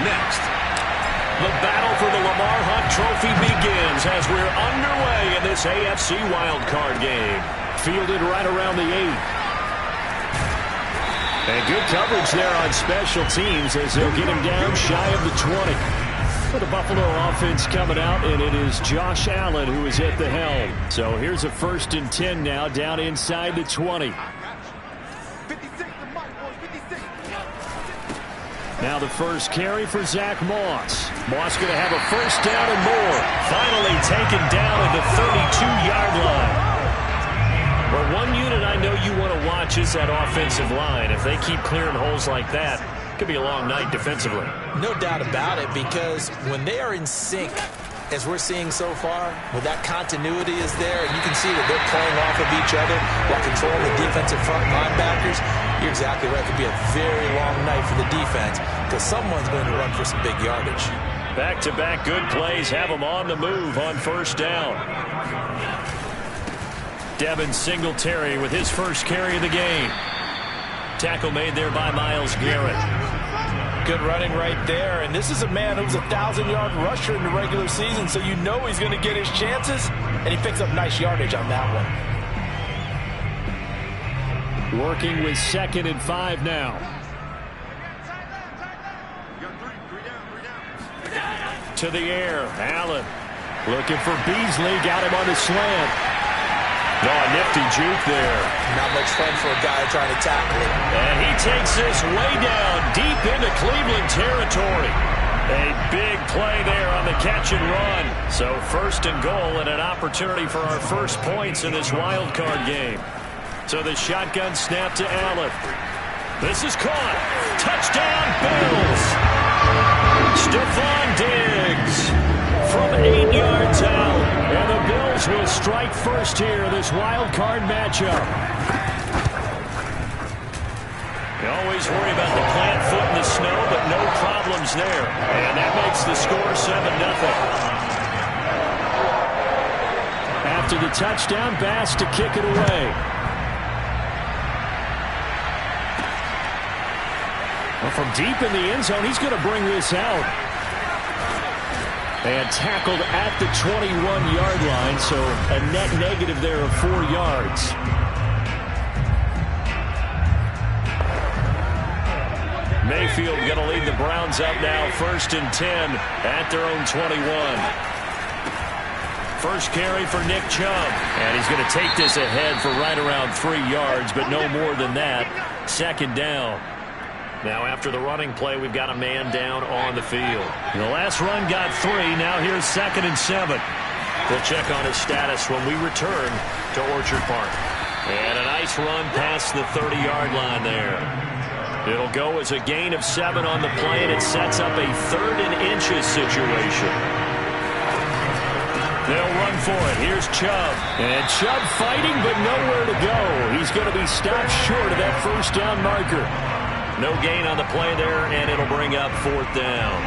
next. The battle for the Lamar Hunt Trophy begins as we're underway in this AFC wildcard game. Fielded right around the 8. And good coverage there on special teams as they'll get him down shy of the 20. For the Buffalo offense coming out, and it is Josh Allen who is at the helm. So here's a 1st and 10 now down inside the 20. Now the first carry for Zach Moss. Moss going to have a 1st down and more. Finally taken down at the 32-yard line. Well, one unit I know you want to watch is that offensive line. If they keep clearing holes like that, it could be a long night defensively. No doubt about it, because when they are in sync, as we're seeing so far, when that continuity is there, and you can see that they're playing off of each other while controlling the defensive front linebackers, you're exactly right. It could be a very long night for the defense because someone's going to run for some big yardage. Back-to-back good plays have them on the move on 1st down. Devin Singletary with his first carry of the game. Tackle made there by Myles Garrett. Good running right there, and this is a man who's a 1,000-yard rusher in the regular season, so you know he's going to get his chances, and he picks up nice yardage on that one. Working with 2nd and 5 now. To the air, Allen looking for Beasley, got him on the slant. Oh, a nifty juke there. Not much fun for a guy trying to tackle it. And he takes this way down deep into Cleveland territory. A big play there on the catch and run. So 1st and goal and an opportunity for our first points in this wild card game. So the shotgun snap to Allen. This is caught. Touchdown, Bills. Stephon Diggs from 8 yards out. And the Bills will strike first here in this wild card matchup. You always worry about the plant foot in the snow, but no problems there. And that makes the score 7-0. After the touchdown, Bass to kick it away. Well, from deep in the end zone, he's going to bring this out. And tackled at the 21-yard line, so a net negative there of 4 yards. Mayfield going to lead the Browns up now, 1st and 10 at their own 21. First carry for Nick Chubb, and he's going to take this ahead for right around 3 yards, but no more than that. 2nd down. Now after the running play, we've got a man down on the field. The last run got 3. Now here's 2nd and 7. We'll check on his status when we return to Orchard Park. And a nice run past the 30-yard line there. It'll go as a gain of 7 on the play, and it sets up a 3rd and inches situation. They'll run for it. Here's Chubb. And Chubb fighting, but nowhere to go. He's going to be stopped short of that 1st down marker. No gain on the play there, and it'll bring up 4th down.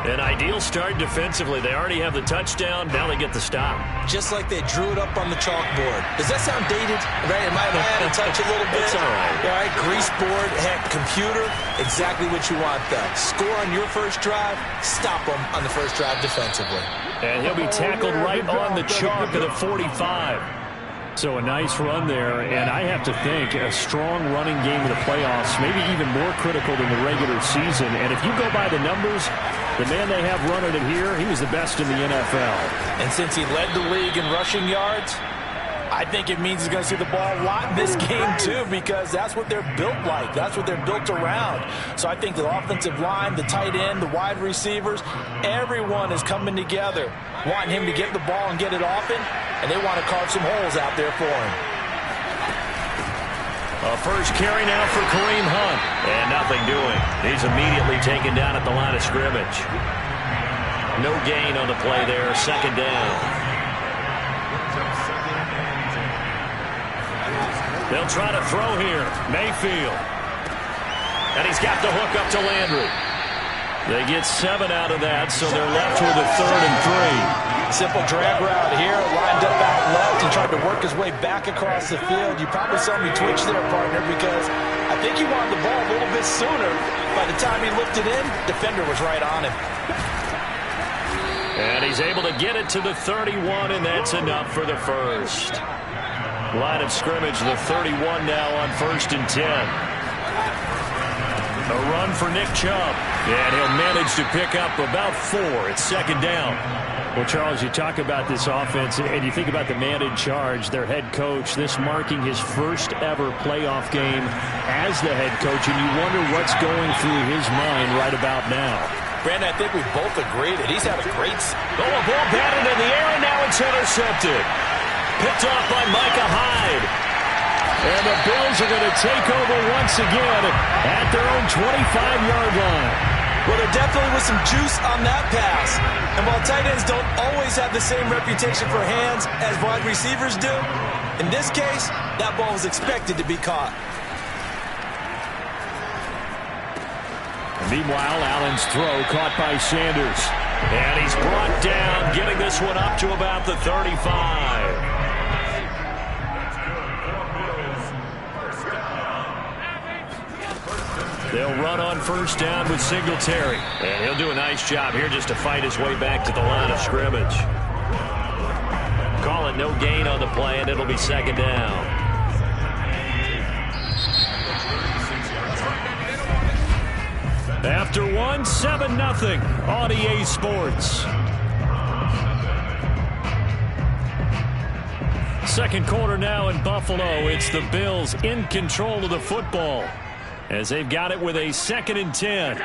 An ideal start defensively. They already have the touchdown. Now they get the stop. Just like they drew it up on the chalkboard. Does that sound dated? Right? Am I out of touch a little bit? It's all right. All right, grease board, heck, computer, exactly what you want there. Score on your first drive, stop them on the first drive defensively. And he'll be tackled right on the chalk at the 45. So a nice run there, and I have to think a strong running game in the playoffs, maybe even more critical than the regular season. And if you go by the numbers, the man they have running it here, he was the best in the NFL. And since he led the league in rushing yards, I think it means he's going to see the ball a lot in this game too, because that's what they're built like. That's what they're built around. So I think the offensive line, the tight end, the wide receivers, everyone is coming together, wanting him to get the ball and get it often, and they want to carve some holes out there for him. A first carry now for Kareem Hunt, and nothing doing. He's immediately taken down at the line of scrimmage. No gain on the play there, 2nd down. They'll try to throw here. Mayfield. And he's got the hook up to Landry. They get 7 out of that, so they're left with a 3rd and 3. Simple drag route here, lined up out left and tried to work his way back across the field. You probably saw me twitch there, partner, because I think he wanted the ball a little bit sooner. By the time he looked it in, defender was right on him. And he's able to get it to the 31, and that's enough for the first. Line of scrimmage, the 31 now on 1st and 10. A run for Nick Chubb, and he'll manage to pick up about 4. It's 2nd down. Well, Charles, you talk about this offense, and you think about the man in charge, their head coach, this marking his first ever playoff game as the head coach, and you wonder what's going through his mind right about now. Brandon, I think we both agree that he's had a great... Oh, a ball batted in the air, and now it's intercepted. Picked off by Micah Hyde. And the Bills are going to take over once again at their own 25-yard line. Well, there definitely was some juice on that pass. And while tight ends don't always have the same reputation for hands as wide receivers do, in this case, that ball was expected to be caught. Meanwhile, Allen's throw caught by Sanders. And he's brought down, getting this one up to about the 35. They'll run on 1st down with Singletary. And he'll do a nice job here just to fight his way back to the line of scrimmage. Call it no gain on the play, and it'll be 2nd down. After 1, 7-0 on EA Sports. Second quarter now in Buffalo. It's the Bills in control of the football as they've got it with a 2nd and 10.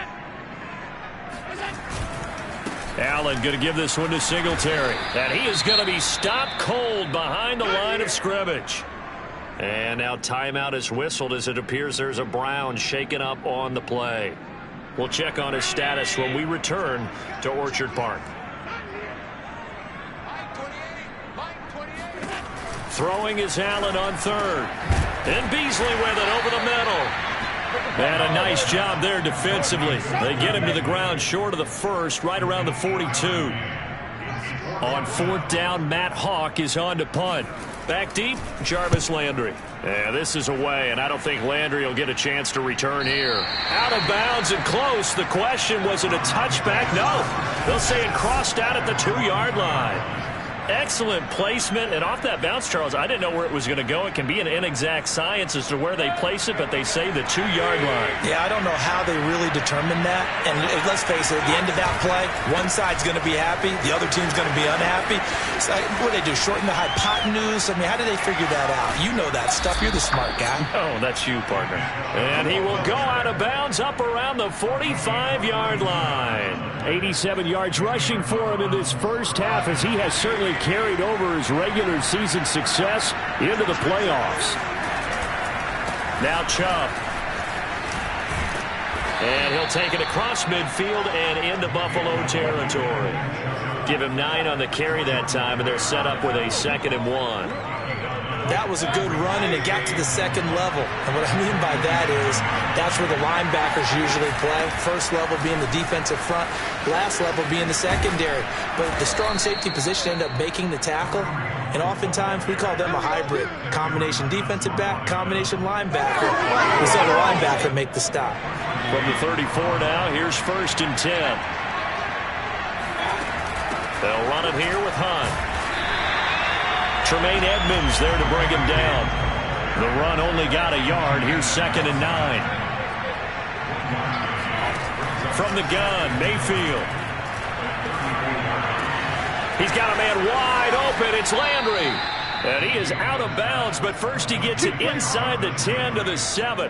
Allen going to give this one to Singletary. And he is going to be stopped cold behind the line of scrimmage. And now timeout is whistled as it appears there's a Brown shaken up on the play. We'll check on his status when we return to Orchard Park. Throwing is Allen on 3rd. And Beasley with it over the middle. And a nice job there defensively. They get him to the ground short of the 1st, right around the 42. On 4th down, Matt Hawk is on to punt. Back deep, Jarvis Landry. Yeah, this is away, and I don't think Landry will get a chance to return here. Out of bounds and close. The question, was it a touchback? No. They'll say it crossed out at the 2-yard line. Excellent placement, and off that bounce, Charles, I didn't know where it was going to go. It can be an inexact science as to where they place it, but they say the 2-yard line. Yeah, I don't know how they really determined that. And let's face it, at the end of that play, one side's going to be happy, the other team's going to be unhappy. So, what do they do, shorten the hypotenuse? I mean, how do they figure that out? You know that stuff. You're the smart guy. Oh, that's you, partner. And he will go out of bounds up around the 45-yard line. 87 yards rushing for him in this first half, as he has certainly carried over his regular season success into the playoffs. Now Chubb. And he'll take it across midfield and into Buffalo territory. Give him 9 on the carry that time, and they're set up with a 2nd and 1. That was a good run, and it got to the 2nd level. And what I mean by that is that's where the linebackers usually play. First level being the defensive front, last level being the secondary. But the strong safety position ended up making the tackle, and oftentimes we call them a hybrid. Combination defensive back, combination linebacker. We saw the linebacker make the stop. From the 34 now, here's 1st and 10. They'll run it here with Hunt. Tremaine Edmonds there to bring him down. The run only got a yard. Here's 2nd and 9. From the gun, Mayfield. He's got a man wide open. It's Landry. And he is out of bounds, but first he gets it inside the 10 to the 7.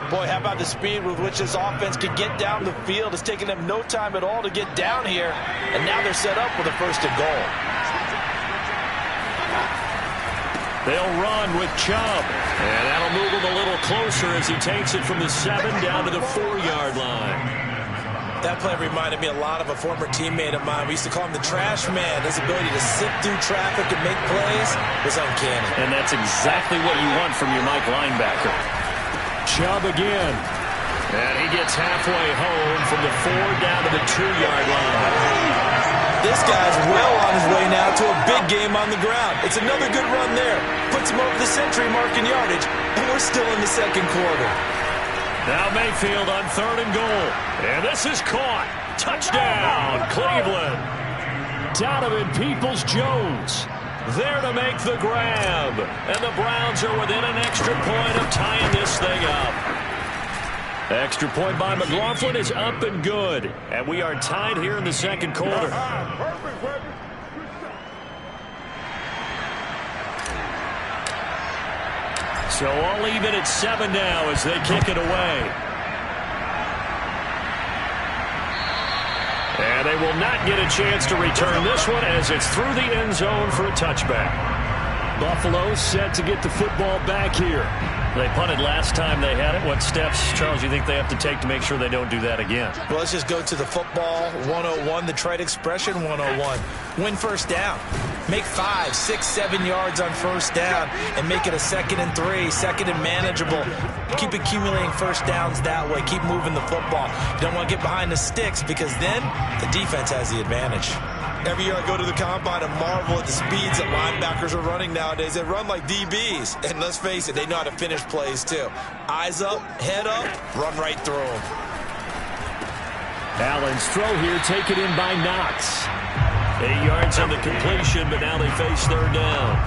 Boy, how about the speed with which this offense can get down the field? It's taken them no time at all to get down here, and now they're set up with a 1st and goal. They'll run with Chubb, and that'll move him a little closer as he takes it from the 7 down to the 4-yard line. That play reminded me a lot of a former teammate of mine. We used to call him the trash man. His ability to sift through traffic and make plays was uncanny. And that's exactly what you want from your Mike linebacker. Chubb again. And he gets halfway home from the 4 down to the 2-yard line. this guy's well on his way now to a big game on the ground. It's another good run there. Puts him over the century mark in yardage, and we're still in the second quarter. Now Mayfield on 3rd and goal. And this is caught. Touchdown, Cleveland. Donovan Peoples-Jones there to make the grab. And the Browns are within an extra point of tying this thing up. Extra point by McLaughlin is up and good. And we are tied here in the second quarter. So all even at 7 now as they kick it away. And they will not get a chance to return this one as it's through the end zone for a touchback. Buffalo set to get the football back here. They punted last time they had it. What steps, Charles, do you think they have to take to make sure they don't do that again? Well, let's just go to the football 101, the trite expression 101. Win first down. Make 5, 6, 7 yards on first down and make it a 2nd and 3, 2nd and manageable. Keep accumulating first downs that way. Keep moving the football. You don't want to get behind the sticks because then the defense has the advantage. Every year I go to the combine and marvel at the speeds that linebackers are running nowadays. They run like DBs. And let's face it, they know how to finish plays too. Eyes up, head up, run right through them. Allen's throw here taken in by Knox. 8 yards on the completion, but now they face 3rd down.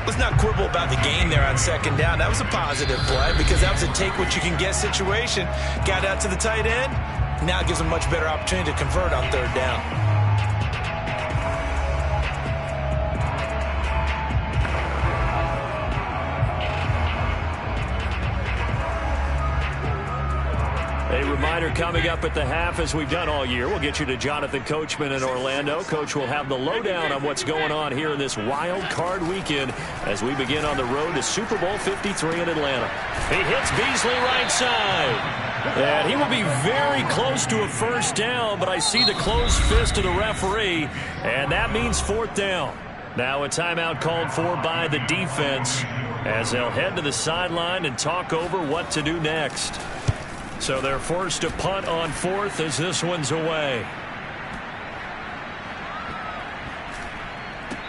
Let's not quibble about the gain there on 2nd down. That was a positive play because that was a take-what-you-can-get situation. Got out to the tight end. Now it gives them a much better opportunity to convert on 3rd down. A reminder coming up at the half, as we've done all year. We'll get you to Jonathan Coachman in Orlando. Coach will have the lowdown on what's going on here in this wild card weekend as we begin on the road to Super Bowl 53 in Atlanta. He hits Beasley right side. And he will be very close to a first down, but I see the closed fist of the referee, and that means 4th down. Now a timeout called for by the defense as they'll head to the sideline and talk over what to do next. So they're forced to punt on 4th as this one's away.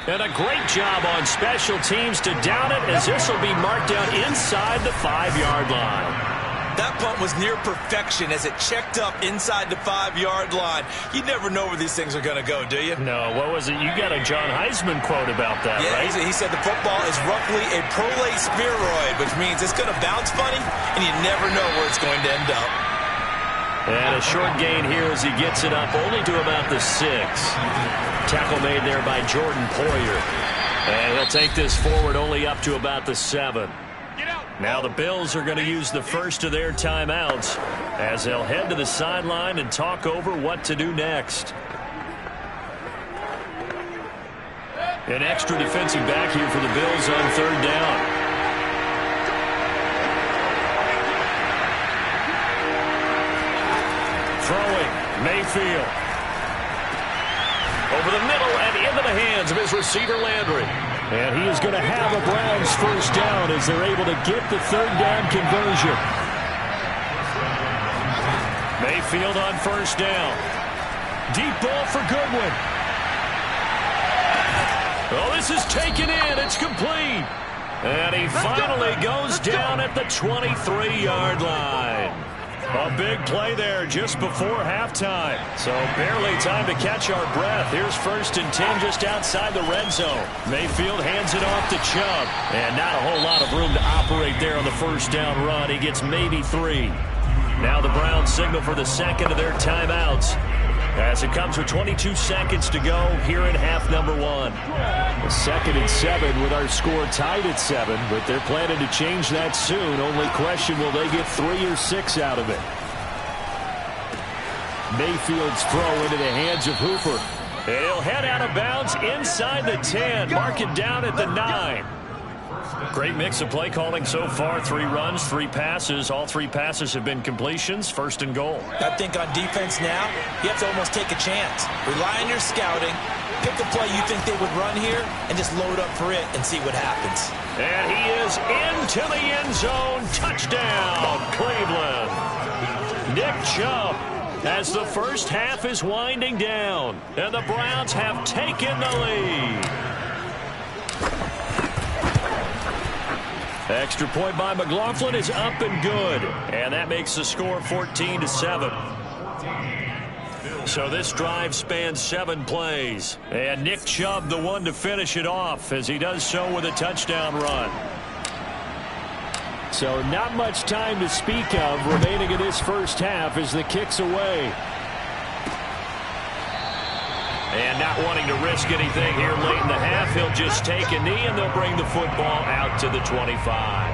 And a great job on special teams to down it as this will be marked out inside the 5-yard line. That punt was near perfection as it checked up inside the 5-yard line. You never know where these things are going to go, do you? No, what was it? You got a John Heisman quote about that, right? Yeah, he said the football is roughly a prolate spheroid, which means it's going to bounce funny, and you never know where it's going to end up. And a short gain here as he gets it up only to about the 6. Tackle made there by Jordan Poyer. And he'll take this forward only up to about the 7. Now the Bills are going to use the first of their timeouts as they'll head to the sideline and talk over what to do next. An extra defensive back here for the Bills on 3rd down. Throwing, Mayfield. Over the middle and into the hands of his receiver, Landry. And he is going to have a Browns first down as they're able to get the 3rd down conversion. Mayfield on first down. Deep ball for Goodwin. Oh, this is taken in. It's complete. And he finally goes down at the 23-yard line. A big play there just before halftime. So barely time to catch our breath. Here's 1st and 10 just outside the red zone. Mayfield hands it off to Chubb. And not a whole lot of room to operate there on the first down run. He gets maybe 3. Now the Browns signal for the 2nd of their timeouts as it comes with 22 seconds to go here in half number 1. A 2nd and 7 with our score tied at 7, but they're planning to change that soon. Only question, will they get 3 or 6 out of it? Mayfield's throw into the hands of Hooper. And he'll head out of bounds inside the 10. Mark it down at the 9. Great mix of play calling so far. 3 runs, 3 passes. All 3 passes have been completions. 1st and goal. I think on defense now, you have to almost take a chance. Rely on your scouting. Pick a play you think they would run here and just load up for it and see what happens. And he is into the end zone. Touchdown, Cleveland. Nick Chubb as the first half is winding down, and the Browns have taken the lead. Extra point by McLaughlin is up and good, and that makes the score 14-7. So this drive spans 7 plays, and Nick Chubb the one to finish it off as he does so with a touchdown run. So not much time to speak of remaining in this first half as the kick's away. And not wanting to risk anything here late in the half, he'll just take a knee and they'll bring the football out to the 25.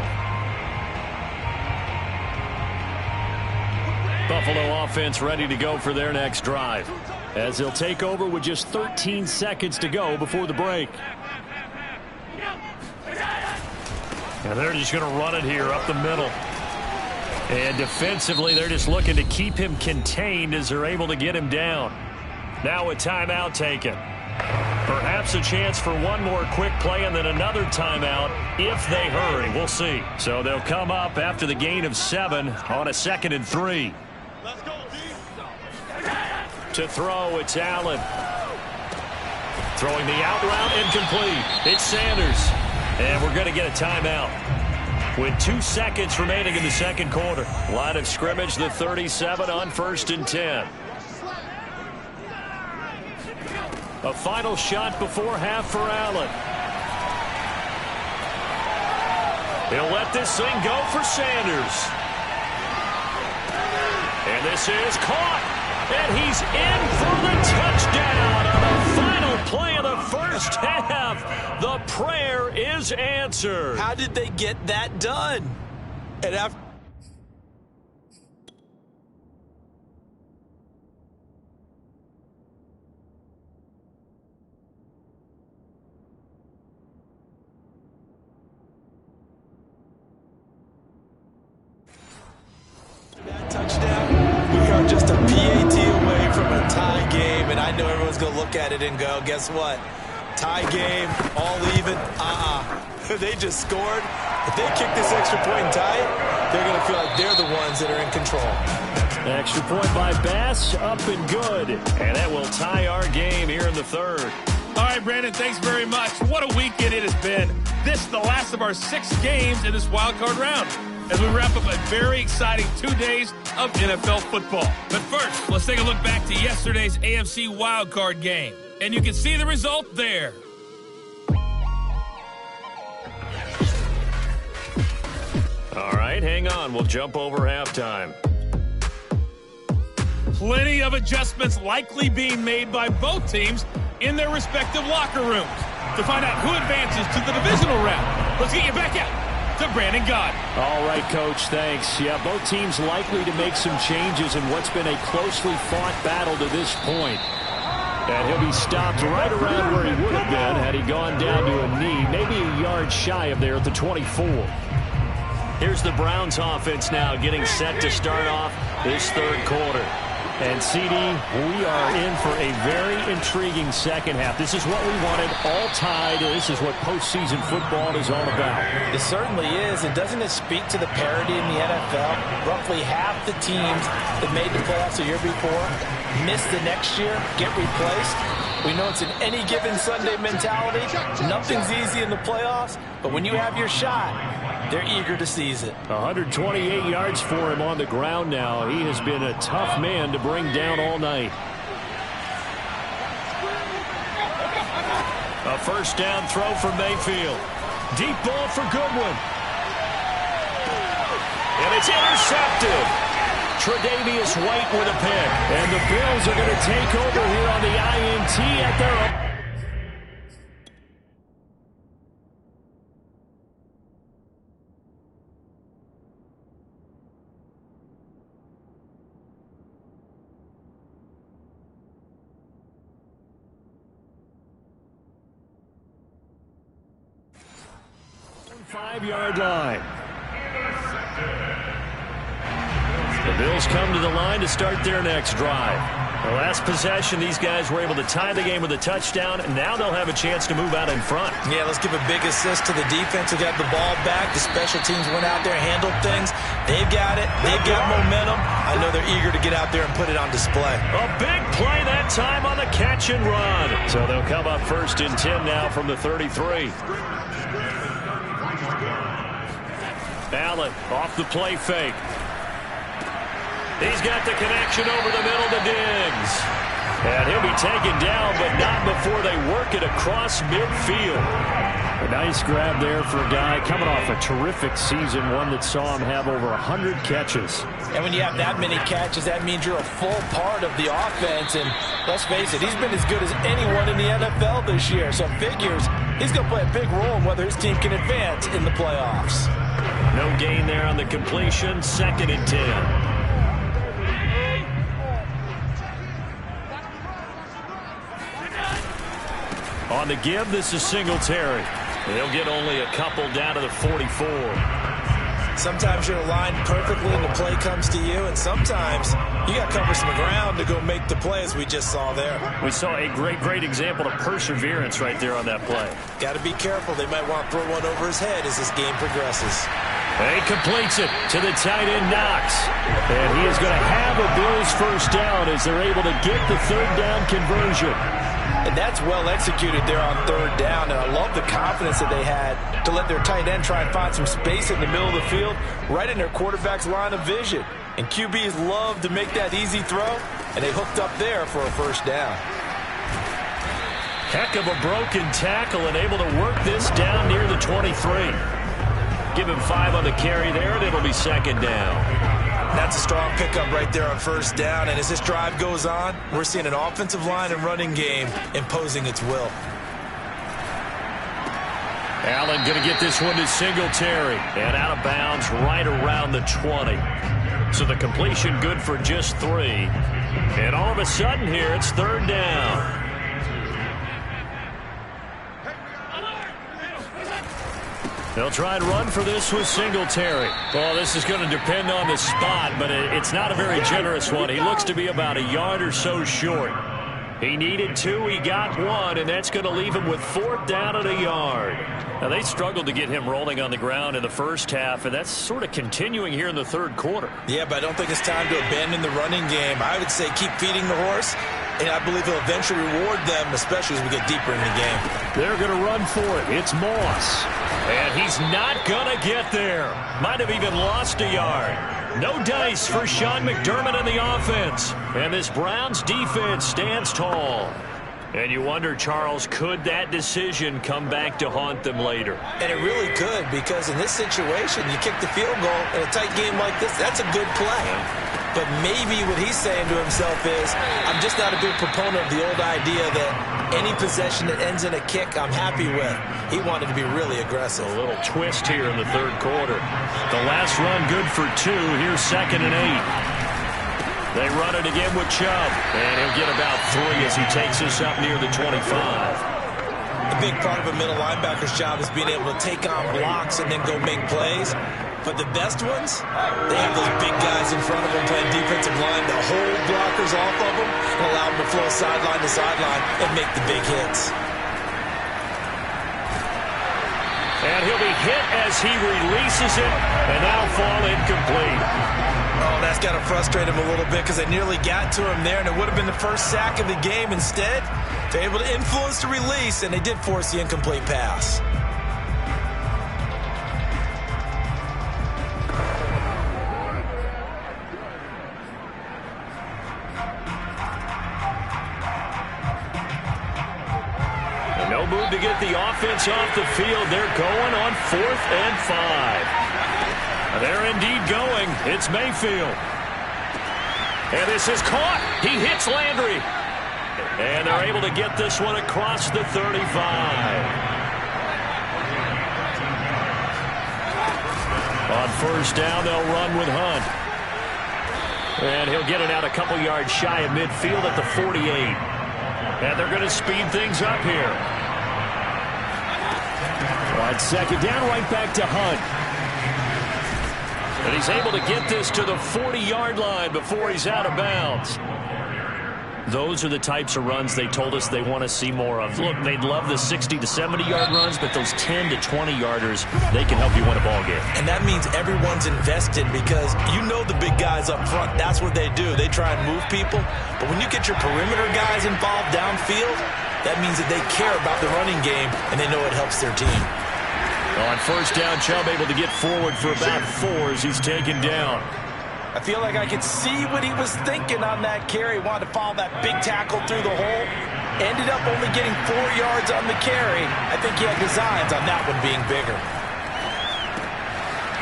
Buffalo offense ready to go for their next drive as they'll take over with just 13 seconds to go before the break. And they're just going to run it here up the middle. And defensively, they're just looking to keep him contained as they're able to get him down. Now a timeout taken. Perhaps a chance for one more quick play and then another timeout if they hurry. We'll see. So they'll come up after the gain of 7 on a 2nd and 3. To throw, it's Allen. Throwing the out route, incomplete. It's Sanders. And we're going to get a timeout with 2 seconds remaining in the second quarter. Line of scrimmage, the 37 on 1st and 10. A final shot before half for Allen. He'll let this thing go for Sanders. And this is caught. And he's in for the touchdown on the final play of the first half. The prayer is answered. How did they get that done? And after that touchdown, we are just a PAT away from a tie game, and I know everyone's going to look at it and go, guess what? Tie game, all even, They just scored. If they kick this extra point and tie it, they're going to feel like they're the ones that are in control. Extra point by Bass, up and good. And that will tie our game here in the third. All right, Brandon, thanks very much. What a weekend it has been. This is the last of our 6 games in this wild card round as we wrap up a very exciting 2 days of NFL football. But first, let's take a look back to yesterday's AFC wild card game. And you can see the result there. All right, hang on. We'll jump over halftime. Plenty of adjustments likely being made by both teams in their respective locker rooms. To find out who advances to the divisional round, let's get you back out to Brandon Gaudin. All right, Coach, thanks. Yeah, both teams likely to make some changes in what's been a closely fought battle to this point. And he'll be stopped right around where he would have been had he gone down to a knee, maybe a yard shy of there at the 24. Here's the Browns offense now getting set to start off this third quarter. And, CD, we are in for a very intriguing second half. This is what we wanted, all tied. This is what postseason football is all about. It certainly is. And doesn't it speak to the parity in the NFL? Roughly half the teams that made the playoffs the year before miss the next year, get replaced. We know it's an any given Sunday mentality. Nothing's easy in the playoffs, but when you have your shot, they're eager to seize it. 128 yards for him on the ground now. He has been a tough man to bring down all night. A first down throw for Mayfield. Deep ball for Goodwin. And it's intercepted. Tre'Davious White with a pick. And the Bills are going to take over here on the INT at their own. Five-yard line. The Bills come to the line to start their next drive. The last possession, these guys were able to tie the game with a touchdown, and now they'll have a chance to move out in front. Yeah, let's give a big assist to the defense who got the ball back. The special teams went out there, handled things. They've got it. They've got momentum. I know they're eager to get out there and put it on display. A big play that time on the catch and run. So they'll come up 1st and 10 now from the 33. Allen off the play fake. He's got the connection over the middle to Diggs. And he'll be taken down, but not before they work it across midfield. A nice grab there for a guy coming off a terrific season, one that saw him have over 100 catches. And when you have that many catches, that means you're a full part of the offense. And let's face it, he's been as good as anyone in the NFL this year. So figures he's going to play a big role in whether his team can advance in the playoffs. No gain there on the completion. 2nd and 10. On the give, this is Singletary. He'll get only a couple down to the 44. Sometimes you're aligned perfectly and the play comes to you, and sometimes you got to cover some ground to go make the play, as we just saw there. We saw a great example of perseverance right there on that play. Got to be careful. They might want to throw one over his head as this game progresses. He completes it to the tight end, Knox. And he is going to have a Bills first down as they're able to get the 3rd down conversion. And that's well executed there on 3rd down. And I love the confidence that they had to let their tight end try and find some space in the middle of the field, right in their quarterback's line of vision. And QBs love to make that easy throw, and they hooked up there for a first down. Heck of a broken tackle and able to work this down near the 23. Give him 5 on the carry there, and it'll be 2nd down. That's a strong pickup right there on 1st down. And as this drive goes on, we're seeing an offensive line and running game imposing its will. Allen going to get this one to Singletary. And out of bounds right around the 20. So the completion good for just 3. And all of a sudden here, it's 3rd down. They'll try and run for this with Singletary. Well, this is going to depend on the spot, but it's not a very generous one. He looks to be about a yard or so short. He needed 2, he got 1, and that's going to leave him with 4th down at a yard. Now, they struggled to get him rolling on the ground in the first half, and that's sort of continuing here in the 3rd quarter. Yeah, but I don't think it's time to abandon the running game. I would say keep feeding the horse, and I believe he'll eventually reward them, especially as we get deeper in the game. They're going to run for it. It's Moss. And he's not going to get there. Might have even lost a yard. No dice for Sean McDermott in the offense. And this Browns defense stands tall. And you wonder, Charles, could that decision come back to haunt them later? And it really could, because in this situation, you kick the field goal in a tight game like this, that's a good play. But maybe what he's saying to himself is, I'm just not a big proponent of the old idea that any possession that ends in a kick I'm happy with. He wanted to be really aggressive. A little twist here in the 3rd quarter. The last run good for 2. Here's 2nd and 8. They run it again with Chubb. And he'll get about 3 as he takes us up near the 25. A big part of a middle linebacker's job is being able to take on blocks and then go make plays. But the best ones, they have those big guys in front of them playing defensive line to hold blockers off of them and allow them to flow sideline to sideline and make the big hits. And he'll be hit as he releases it and now fall incomplete. Oh, that's got to frustrate him a little bit because they nearly got to him there, and it would have been the first sack of the game. Instead, they're able to influence the release, and they did force the incomplete pass. No move to get the offense off the field. They're going on 4th and 5. They're indeed going. It's Mayfield. And this is caught. He hits Landry. And they're able to get this one across the 35. On 1st down, they'll run with Hunt. And he'll get it out a couple yards shy of midfield at the 48. And they're going to speed things up here. On 2nd down, right back to Hunt. And he's able to get this to the 40-yard line before he's out of bounds. Those are the types of runs they told us they want to see more of. Look, they'd love the 60 to 70-yard runs, but those 10 to 20-yarders, they can help you win a ball game. And that means everyone's invested because you know the big guys up front, that's what they do. They try and move people. But when you get your perimeter guys involved downfield, that means that they care about the running game, and they know it helps their team. On first down, Chubb able to get forward for about 4 as he's taken down. I feel like I could see what he was thinking on that carry. Wanted to follow that big tackle through the hole. Ended up only getting 4 yards on the carry. I think he had designs on that one being bigger.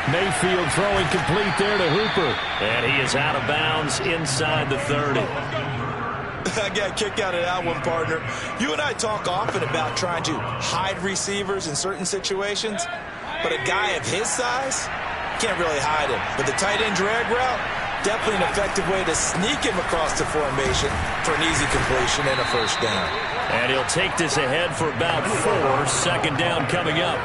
Mayfield throwing complete there to Hooper. And he is out of bounds inside the 30. I got a kick out of that one, partner. You and I talk often about trying to hide receivers in certain situations, but a guy of his size can't really hide him. But the tight end drag route, definitely an effective way to sneak him across the formation for an easy completion and a first down. And he'll take this ahead for about 4. Second down coming up.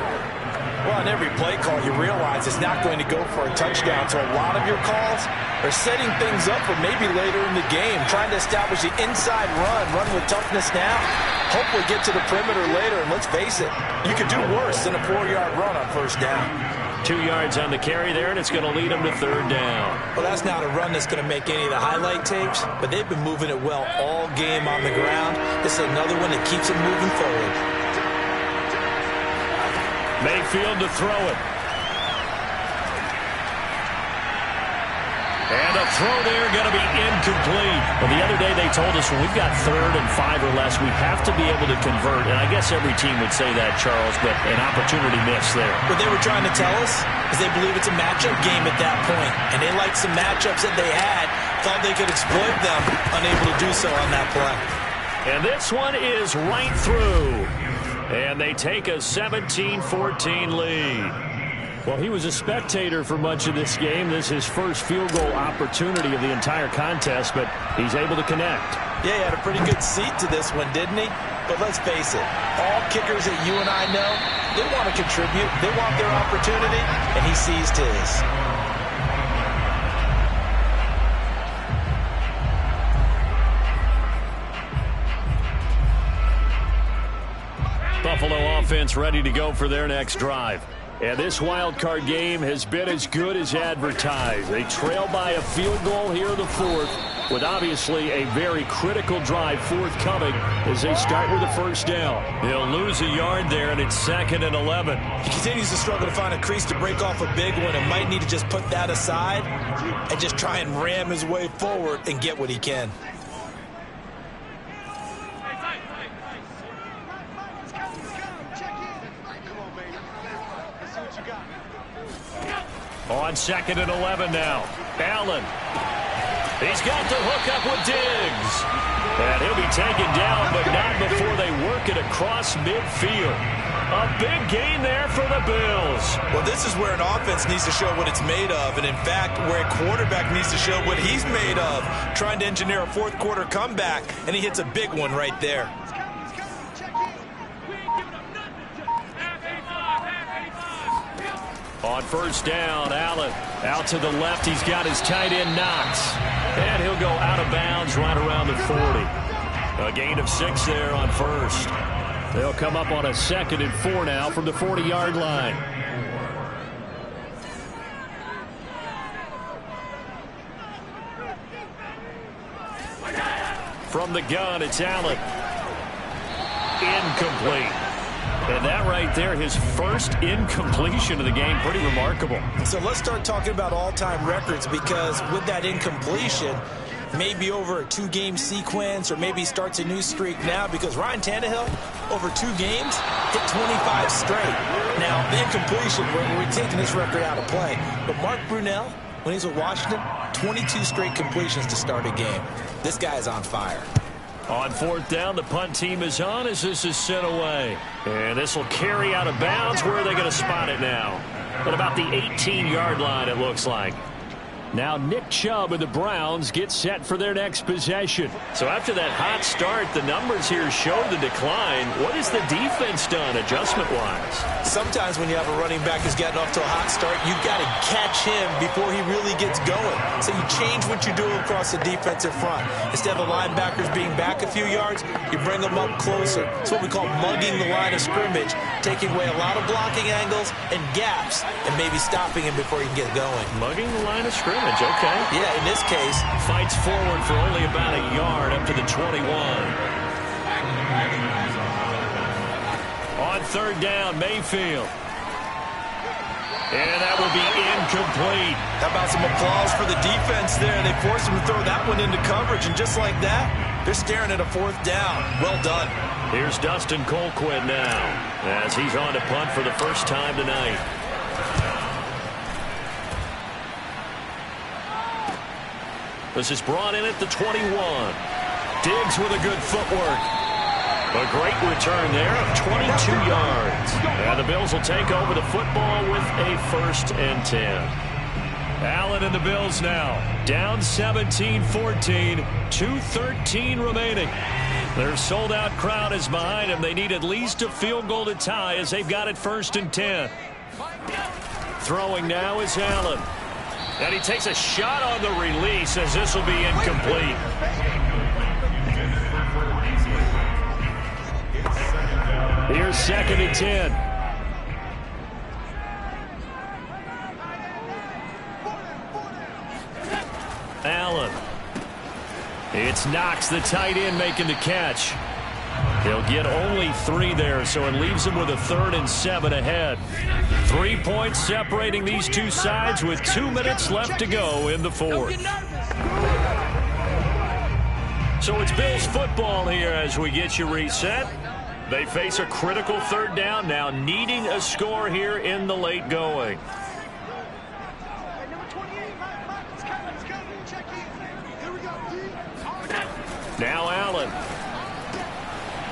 Well, on every play call, you realize it's not going to go for a touchdown. So a lot of your calls are setting things up for maybe later in the game, trying to establish the inside run with toughness now, hopefully get to the perimeter later. And let's face it, you could do worse than a 4-yard run on first down. 2 yards on the carry there, and it's going to lead them to third down. Well, that's not a run that's going to make any of the highlight tapes, but they've been moving it well all game on the ground. This is another one that keeps it moving forward. Mayfield to throw it. And a throw there going to be incomplete. Well, the other day they told us when we've got 3rd and 5 or less, we have to be able to convert. And I guess every team would say that, Charles, but an opportunity missed there. What they were trying to tell us is they believe it's a matchup game at that point. And they liked some matchups that they had, thought they could exploit them, unable to do so on that play. And this one is right through. And they take a 17-14 lead. Well, he was a spectator for much of this game. This is his first field goal opportunity of the entire contest, but he's able to connect. Yeah, he had a pretty good seat to this one, didn't he? But let's face it, all kickers that you and I know, they want to contribute. They want their opportunity, and he seized his. Buffalo offense ready to go for their next drive. And this wild card game has been as good as advertised. They trail by a field goal here in the 4th, with obviously a very critical drive forthcoming as they start with a first down. They'll lose a yard there, and it's 2nd and 11. He continues to struggle to find a crease to break off a big one and might need to just put that aside and just try and ram his way forward and get what he can. On 2nd and 11 now. Allen. He's got the hook up with Diggs. And he'll be taken down, but not before they work it across midfield. A big gain there for the Bills. Well, this is where an offense needs to show what it's made of. And, in fact, where a quarterback needs to show what he's made of. Trying to engineer a 4th quarter comeback, and he hits a big one right there. On first down, Allen out to the left. He's got his tight end Knox. And he'll go out of bounds right around the 40. A gain of 6 there on first. They'll come up on a 2nd and 4 now from the 40-yard line. From the gun, it's Allen. Incomplete. And that right there, his first incompletion of the game, pretty remarkable. So let's start talking about all-time records, because with that incompletion, maybe over a 2-game sequence, or maybe starts a new streak now, because Ryan Tannehill, over 2 games, hit 25 straight. Now, the incompletion, we're taking this record out of play. But Mark Brunell, when he's with Washington, 22 straight completions to start a game. This guy's on fire. On 4th down, the punt team is on as this is sent away. And this will carry out of bounds. Where are they going to spot it now? At about the 18-yard line, it looks like. Now Nick Chubb and the Browns get set for their next possession. So after that hot start, the numbers here show the decline. What has the defense done adjustment-wise? Sometimes when you have a running back who's gotten off to a hot start, you've got to catch him before he really gets going. So you change what you do across the defensive front. Instead of the linebackers being back a few yards, you bring them up closer. It's what we call mugging the line of scrimmage, taking away a lot of blocking angles and gaps and maybe stopping him before he can get going. Mugging the line of scrimmage. Okay. Yeah, in this case. Fights forward for only about a yard up to the 21. On third down, Mayfield. And that will be incomplete. How about some applause for the defense there? They forced him to throw that one into coverage, and just like that, they're staring at a fourth down. Well done. Here's Dustin Colquitt now as he's on to punt for the first time tonight. This is brought in at the 21. Diggs with a good footwork. A great return there of 22 yards. And the Bills will take over the football with a 1st and 10. Allen and the Bills now. Down 17-14. 2:13 remaining. Their sold-out crowd is behind them. They need at least a field goal to tie as they've got it 1st and 10. Throwing now is Allen. And he takes a shot on the release as this will be incomplete. Here's 2nd and 10. Allen. It's Knox, the tight end, making the catch. He'll get only 3 there, so it leaves him with a 3rd and 7 ahead. 3 points separating these two sides with 2 minutes left to go in the 4th. So it's Bills football here as we get you reset. They face a critical 3rd down, now needing a score here in the late going. Now Allen.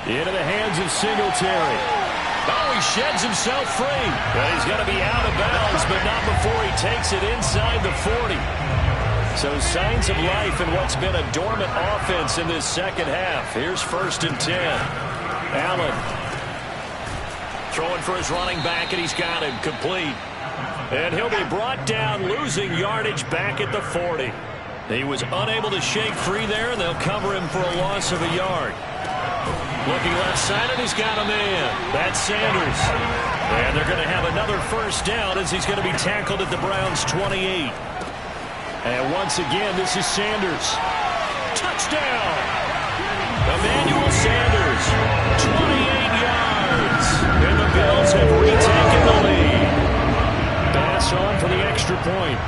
Into the hands of Singletary. Oh, he sheds himself free. Well, he's going to be out of bounds, but not before he takes it inside the 40. So signs of life in what's been a dormant offense in this second half. Here's 1st and 10. Allen throwing for his running back, and he's got him complete. And he'll be brought down, losing yardage back at the 40. He was unable to shake free there, and they'll cover him for a loss of a yard. Looking left side, and he's got a man. That's Sanders. And they're going to have another 1st down as he's going to be tackled at the Browns' 28. And once again, this is Sanders. Touchdown! Emmanuel Sanders, 28 yards. And the Bills have retaken the lead. Pass on for the extra point.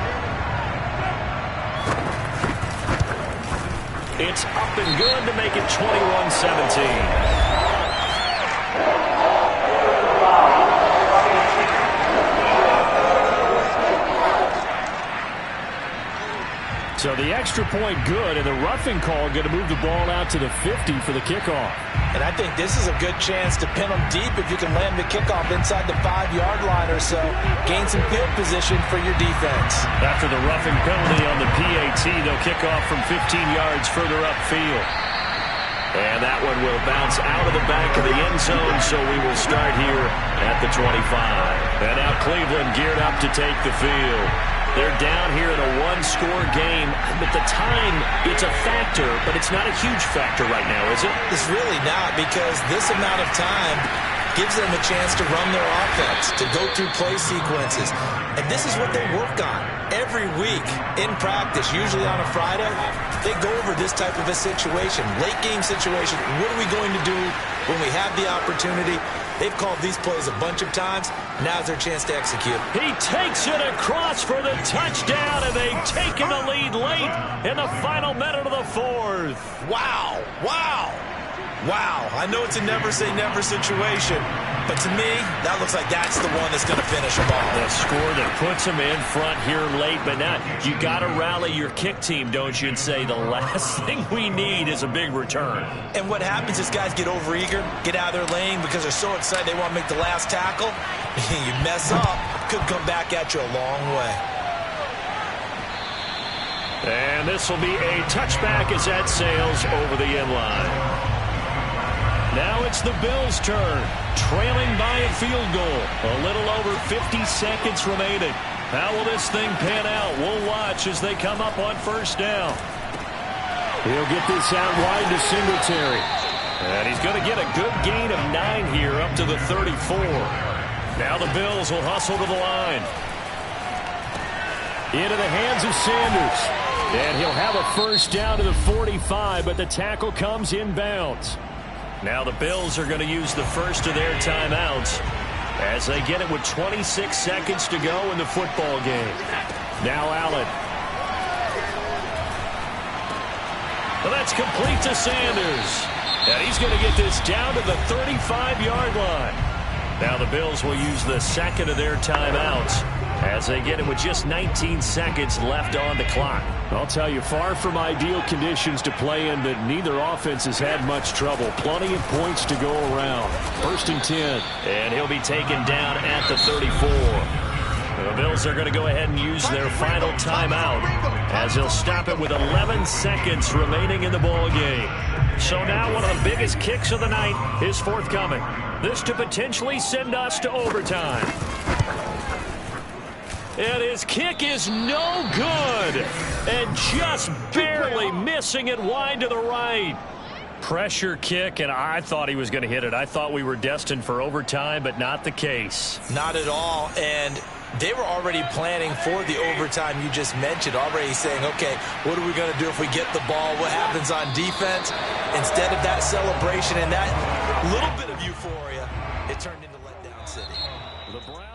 It's up and good to make it 21-17. So the extra point good, and the roughing call going to move the ball out to the 50 for the kickoff. And I think this is a good chance to pin them deep if you can land the kickoff inside the 5-yard line or so. Gain some field position for your defense. After the roughing penalty on the PAT, they'll kick off from 15 yards further upfield. And that one will bounce out of the back of the end zone, so we will start here at the 25. And now Cleveland geared up to take the field. They're down here in a 1-score game. But the time, it's a factor, but it's not a huge factor right now, is it? It's really not, because this amount of time gives them a chance to run their offense, to go through play sequences. And this is what they work on every week in practice, usually on a Friday. They go over this type of a situation, late game situation. What are we going to do when we have the opportunity? They've called these plays a bunch of times. Now's their chance to execute. He takes it across for the touchdown, and they've taken the lead late in the final minute of the 4th. Wow. Wow. Wow. I know it's a never-say-never situation, but to me, that looks like that's the one that's going to finish them off. The score that puts them in front here late, but now you got to rally your kick team, don't you, and say the last thing we need is a big return. And what happens is guys get overeager, get out of their lane because they're so excited they want to make the last tackle. You mess up, could come back at you a long way. And this will be a touchback as that sails over the end line. Now it's the Bills' turn, trailing by a field goal. A little over 50 seconds remaining. How will this thing pan out? We'll watch as they come up on first down. He'll get this out wide to Singletary. And he's going to get a good gain of 9 here up to the 34. Now the Bills will hustle to the line. Into the hands of Sanders. And he'll have a first down to the 45, but the tackle comes inbounds. Now the Bills are going to use the first of their timeouts as they get it with 26 seconds to go in the football game. Now Allen. Well, that's complete to Sanders. And he's going to get this down to the 35-yard line. Now the Bills will use the second of their timeouts as they get it with just 19 seconds left on the clock. I'll tell you, far from ideal conditions to play in, but neither offense has had much trouble. Plenty of points to go around. First and 10. And he'll be taken down at the 34. The Bills are going to go ahead and use their final timeout as they'll stop it with 11 seconds remaining in the ball game. So now one of the biggest kicks of the night is forthcoming. This to potentially send us to overtime. And his kick is no good. And just barely missing it wide to the right. Pressure kick, and I thought he was going to hit it. I thought we were destined for overtime, but not the case. Not at all. And they were already planning for the overtime you just mentioned, already saying, okay, what are we going to do if we get the ball? What happens on defense? Instead of that celebration and that little bit of euphoria, it turned into letdown city.